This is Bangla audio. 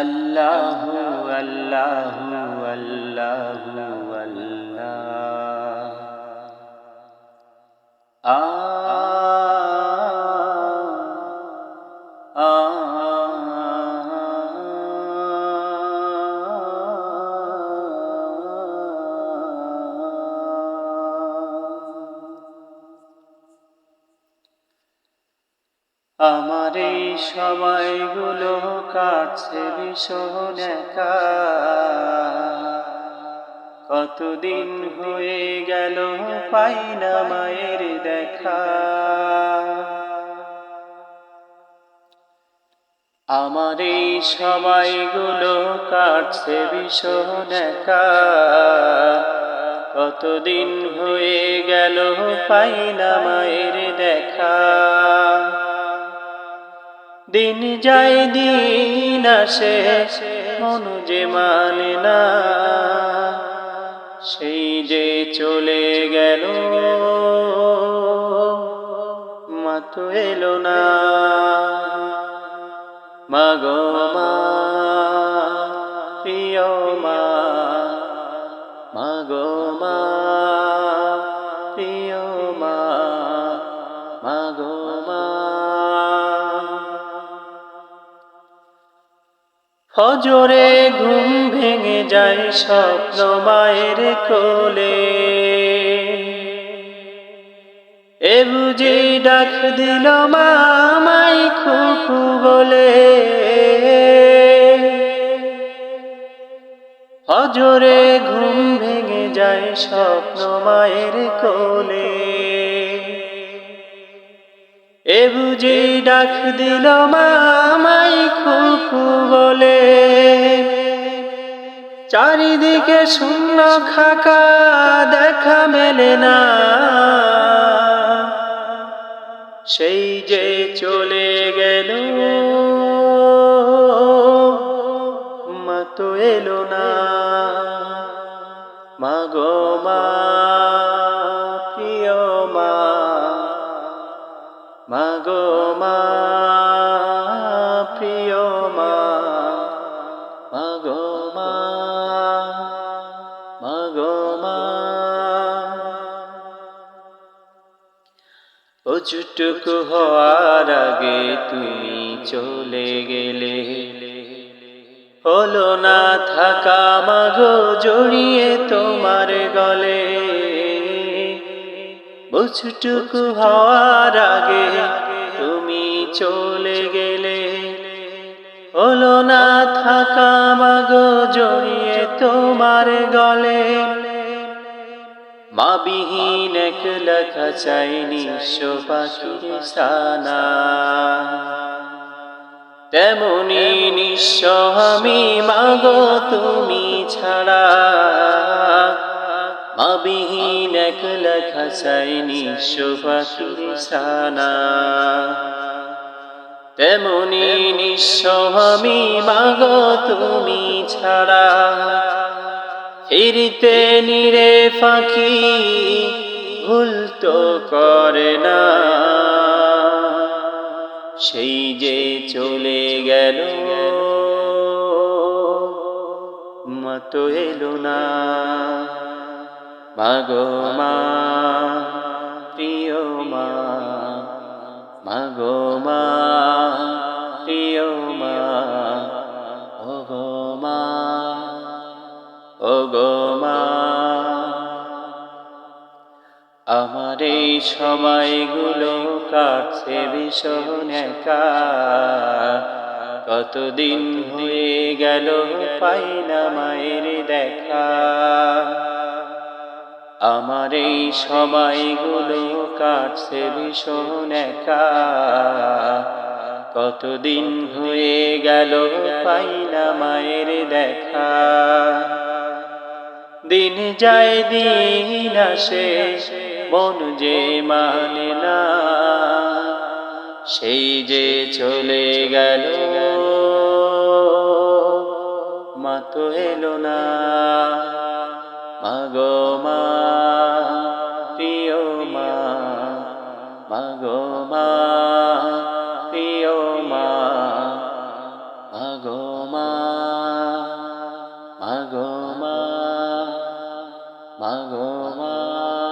আল্লাহু আল্লাহু আল্লাহু আল্লাহ। আ আ আমার এই সময়গুলো কাটছে ভীষণ একা। কতদিন হয়ে গেল পাই না মায়ের দেখা। আমার এই সময়গুলো কাটছে ভীষণ একা। কতদিন হয়ে গেল পাই না মায়ের দেখা। দিন যায় দিন আসে মন যে মানে না, সেই যে চলে গেল মা তো এলো না। মা গো মা, প্রিয় মা, মা গো মা, প্রিয় মা, মা গো মা। ফজরে ঘুম ভেঙে যায় স্বপ্ন মায়ের কোলে, এ বুঝি ডাক দিল মা আমায় খুকু বলে। ফজরে ঘুম ভেঙে যায় স্বপ্ন মায়ের কোলে, এ বুঝি ডাক দিল মা আমায় খুকু বলে। চারিদিকে শূন্য খাকা দেখা মেলে না, সেই যে চলে গেল মা তো এলো না। মা গো মা, প্রিয় মা, মা গো মা, প্রিয় মা, মা গো মা, মা গো মা। অযুটুকু হওয়ার আগে তুমি চলে গেলে, হলো না থাকা মাগো জড়িয়ে তোমার গলে। অযুটুকু হওয়ার আগে তুমি চলে গেলে, হলো না থাকা মাগো জড়িয়ে তোমার গলে। মা বিহীন একলা খাঁচাই নিঃস্ব পাখির ছানা, তেমনি নিঃস্ব আমি মাগো তুমি ছাড়া। মা বিহীন একলা খাঁচাই নিঃস্ব পাখির ছানা, তেমনি নিঃস্ব আমি মাগো তুমি ছাড়া। ফিরিতে নিরে পাখি ভুল তো করে না, সেই যে চলে গেল মা তো এলো না। মা গো মা, প্রিয় মা, মা গো মা, প্রিয় মা, ও গো মা, ও গো মা। আমার এই সময়গুলো কাটছে ভীষণ একা। কতদিন হয়ে গেল পাই না মায়ের দেখা। আমার এই সময়গুলো কাটছে ভীষণ একা। কতদিন হয়ে গেল পাই না মায়ের দেখা। দিন যায় দিন আসে মন যে মানে না, সেই যে চলে গেল মা তো এলো না। মা গো মা, প্রিয় মা, মা গো মা, প্রিয় মা, মা গো মা। মাগো মা, মাগো মা।